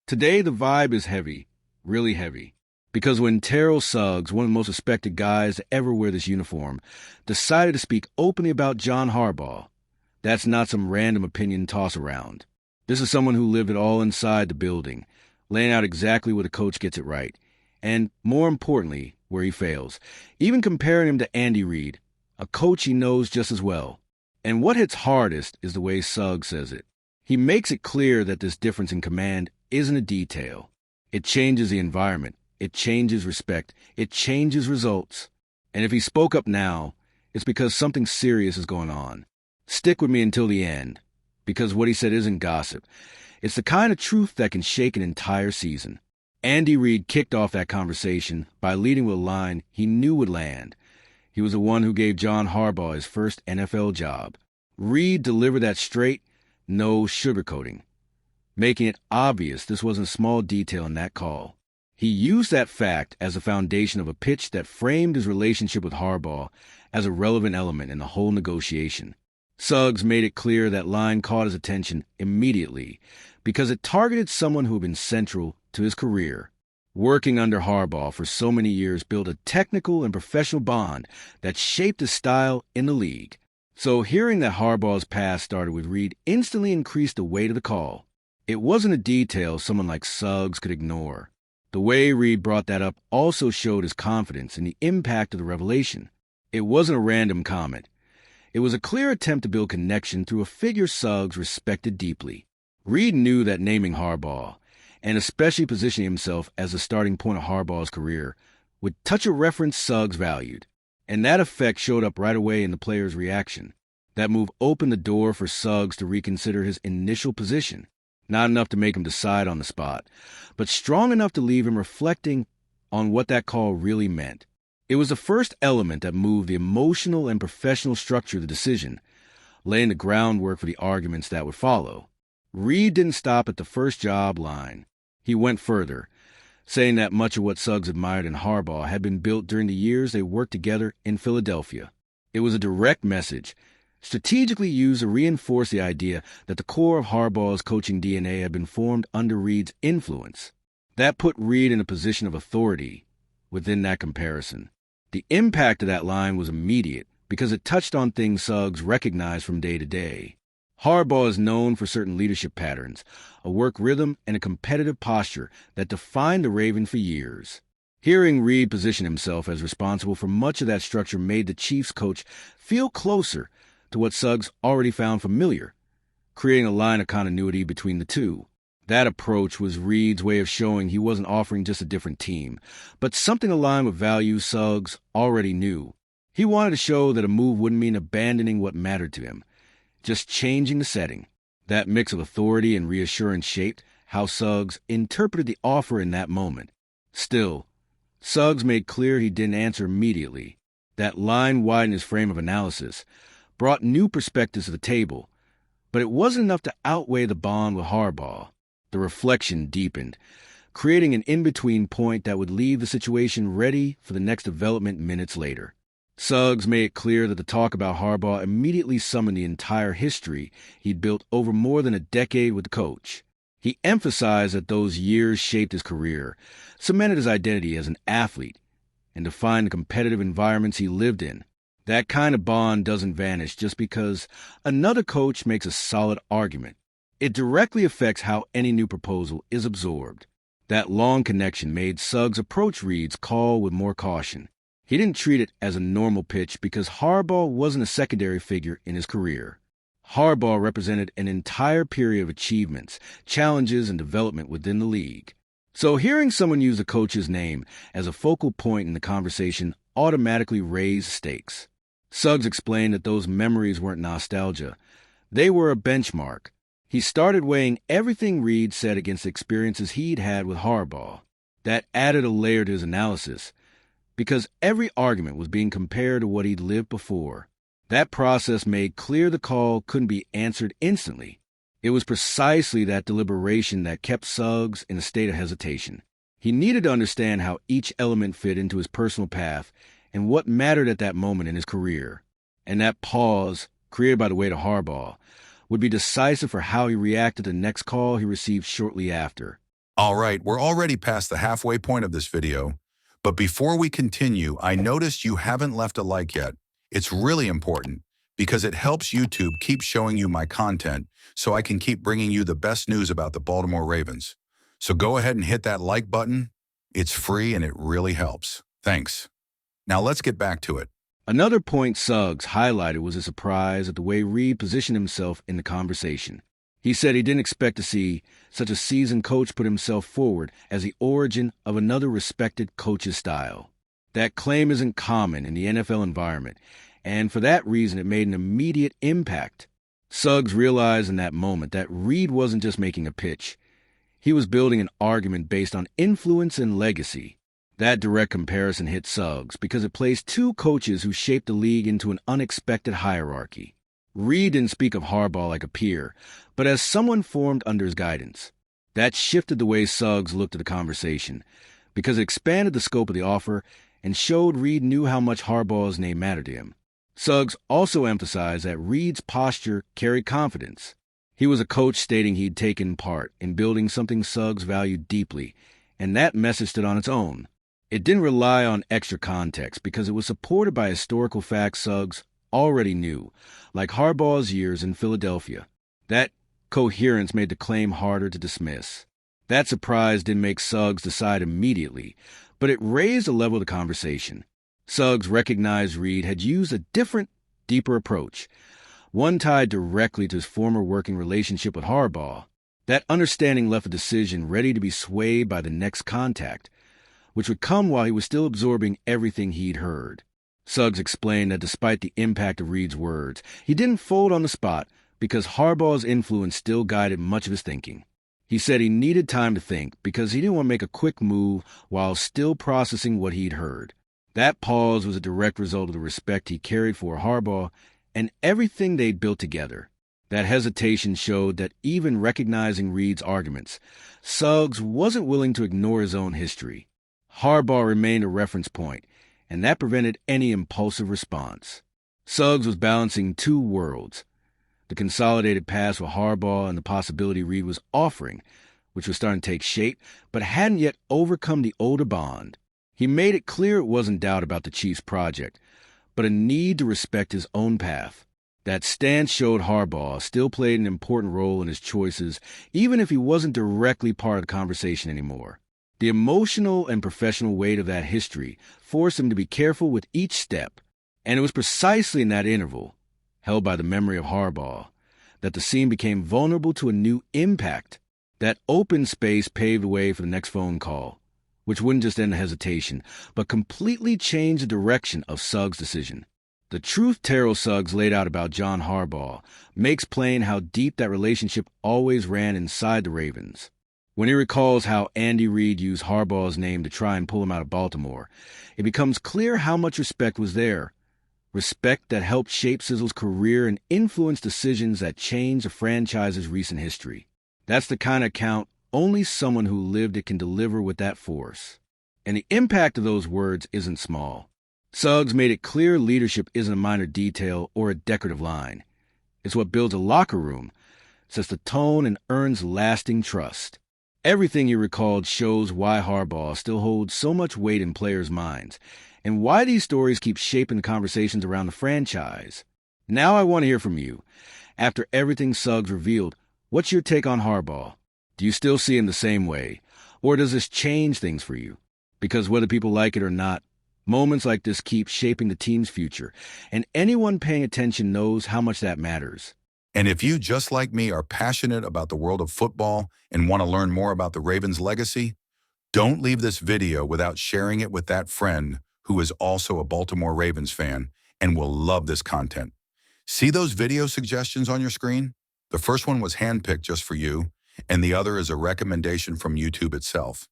Today, the vibe is heavy, really heavy. Because when Terrell Suggs, one of the most respected guys to ever wear this uniform, decided to speak openly about John Harbaugh, that's not some random opinion toss around. This is someone who lived it all inside the building, laying out exactly where the coach gets it right, and, more importantly, where he fails, even comparing him to Andy Reid, a coach he knows just as well. And what hits hardest is the way Suggs says it. He makes it clear that this difference in command isn't a detail. It changes the environment. It changes respect. It changes results. And if he spoke up now, it's because something serious is going on. Stick with me until the end, because what he said isn't gossip. It's the kind of truth that can shake an entire season. Andy Reid kicked off that conversation by leading with a line he knew would land. He was the one who gave John Harbaugh his first NFL job. Reid delivered that straight, no sugarcoating, making it obvious this wasn't a small detail in that call. He used that fact as the foundation of a pitch that framed his relationship with Harbaugh as a relevant element in the whole negotiation. Suggs made it clear that line caught his attention immediately because it targeted someone who had been central to his career. Working under Harbaugh for so many years built a technical and professional bond that shaped his style in the league. So hearing that Harbaugh's past started with Reid instantly increased the weight of the call. It wasn't a detail someone like Suggs could ignore. The way Reid brought that up also showed his confidence in the impact of the revelation. It wasn't a random comment. It was a clear attempt to build connection through a figure Suggs respected deeply. Reid knew that naming Harbaugh, and especially positioning himself as the starting point of Harbaugh's career, would touch a reference Suggs valued. And that effect showed up right away in the player's reaction. That move opened the door for Suggs to reconsider his initial position. Not enough to make him decide on the spot, but strong enough to leave him reflecting on what that call really meant. It was the first element that moved the emotional and professional structure of the decision, laying the groundwork for the arguments that would follow. Reid didn't stop at the first job line. He went further, saying that much of what Suggs admired in Harbaugh had been built during the years they worked together in Philadelphia. It was a direct message, strategically used to reinforce the idea that the core of Harbaugh's coaching DNA had been formed under Reid's influence. That put Reid in a position of authority within that comparison. The impact of that line was immediate because it touched on things Suggs recognized from day to day. Harbaugh is known for certain leadership patterns, a work rhythm, and a competitive posture that defined the Raven for years. Hearing Reid position himself as responsible for much of that structure made the Chiefs coach feel closer to what Suggs already found familiar, creating a line of continuity between the two. That approach was Reid's way of showing he wasn't offering just a different team, but something aligned with values Suggs already knew. He wanted to show that a move wouldn't mean abandoning what mattered to him, just changing the setting. That mix of authority and reassurance shaped how Suggs interpreted the offer in that moment. Still, Suggs made clear he didn't answer immediately. That line widened his frame of analysis, brought new perspectives to the table, but it wasn't enough to outweigh the bond with Harbaugh. The reflection deepened, creating an in-between point that would leave the situation ready for the next development minutes later. Suggs made it clear that the talk about Harbaugh immediately summoned the entire history he'd built over more than a decade with the coach. He emphasized that those years shaped his career, cemented his identity as an athlete, and defined the competitive environments he lived in. That kind of bond doesn't vanish just because another coach makes a solid argument. It directly affects how any new proposal is absorbed. That long connection made Suggs approach Reid's call with more caution. He didn't treat it as a normal pitch because Harbaugh wasn't a secondary figure in his career. Harbaugh represented an entire period of achievements, challenges, and development within the league. So hearing someone use a coach's name as a focal point in the conversation automatically raised stakes. Suggs explained that those memories weren't nostalgia. They were a benchmark. He started weighing everything Reid said against the experiences he'd had with Harbaugh. That added a layer to his analysis, because every argument was being compared to what he'd lived before. That process made clear the call couldn't be answered instantly. It was precisely that deliberation that kept Suggs in a state of hesitation. He needed to understand how each element fit into his personal path and what mattered at that moment in his career. And that pause, created by the weight of Harbaugh, would be decisive for how he reacted to the next call he received shortly after. All right, we're already past the halfway point of this video, but before we continue, I noticed you haven't left a like yet. It's really important because it helps YouTube keep showing you my content so I can keep bringing you the best news about the Baltimore Ravens. So go ahead and hit that like button. It's free and it really helps. Thanks. Now let's get back to it. Another point Suggs highlighted was his surprise at the way Reed positioned himself in the conversation. He said he didn't expect to see such a seasoned coach put himself forward as the origin of another respected coach's style. That claim isn't common in the NFL environment, and for that reason it made an immediate impact. Suggs realized in that moment that Reed wasn't just making a pitch. He was building an argument based on influence and legacy. That direct comparison hit Suggs because it placed two coaches who shaped the league into an unexpected hierarchy. Reed didn't speak of Harbaugh like a peer, but as someone formed under his guidance. That shifted the way Suggs looked at the conversation, because it expanded the scope of the offer and showed Reed knew how much Harbaugh's name mattered to him. Suggs also emphasized that Reed's posture carried confidence. He was a coach stating he'd taken part in building something Suggs valued deeply, and that message stood on its own. It didn't rely on extra context because it was supported by historical facts Suggs already knew, like Harbaugh's years in Philadelphia. That coherence made the claim harder to dismiss. That surprise didn't make Suggs decide immediately, but it raised the level of the conversation. Suggs recognized Reed had used a different, deeper approach, one tied directly to his former working relationship with Harbaugh. That understanding left a decision ready to be swayed by the next contact, which would come while he was still absorbing everything he'd heard. Suggs explained that despite the impact of Reed's words, he didn't fold on the spot because Harbaugh's influence still guided much of his thinking. He said he needed time to think because he didn't want to make a quick move while still processing what he'd heard. That pause was a direct result of the respect he carried for Harbaugh and everything they'd built together. That hesitation showed that even recognizing Reed's arguments, Suggs wasn't willing to ignore his own history. Harbaugh remained a reference point, and that prevented any impulsive response. Suggs was balancing two worlds, the consolidated past with Harbaugh and the possibility Reed was offering, which was starting to take shape, but hadn't yet overcome the older bond. He made it clear it wasn't doubt about the Chiefs' project, but a need to respect his own path. That stance showed Harbaugh still played an important role in his choices, even if he wasn't directly part of the conversation anymore. The emotional and professional weight of that history forced him to be careful with each step, and it was precisely in that interval, held by the memory of Harbaugh, that the scene became vulnerable to a new impact. That open space paved the way for the next phone call, which wouldn't just end the hesitation, but completely change the direction of Suggs' decision. The truth Terrell Suggs laid out about John Harbaugh makes plain how deep that relationship always ran inside the Ravens. When he recalls how Andy Reid used Harbaugh's name to try and pull him out of Baltimore, it becomes clear how much respect was there. Respect that helped shape Sizzle's career and influence decisions that changed the franchise's recent history. That's the kind of account only someone who lived it can deliver with that force. And the impact of those words isn't small. Suggs made it clear leadership isn't a minor detail or a decorative line. It's what builds a locker room, sets the tone, and earns lasting trust. Everything he recalled shows why Harbaugh still holds so much weight in players' minds, and why these stories keep shaping the conversations around the franchise. Now I want to hear from you. After everything Suggs revealed, what's your take on Harbaugh? Do you still see him the same way? Or does this change things for you? Because whether people like it or not, moments like this keep shaping the team's future, and anyone paying attention knows how much that matters. And if you, just like me, are passionate about the world of football and want to learn more about the Ravens' legacy, don't leave this video without sharing it with that friend who is also a Baltimore Ravens fan and will love this content. See those video suggestions on your screen? The first one was handpicked just for you, and the other is a recommendation from YouTube itself.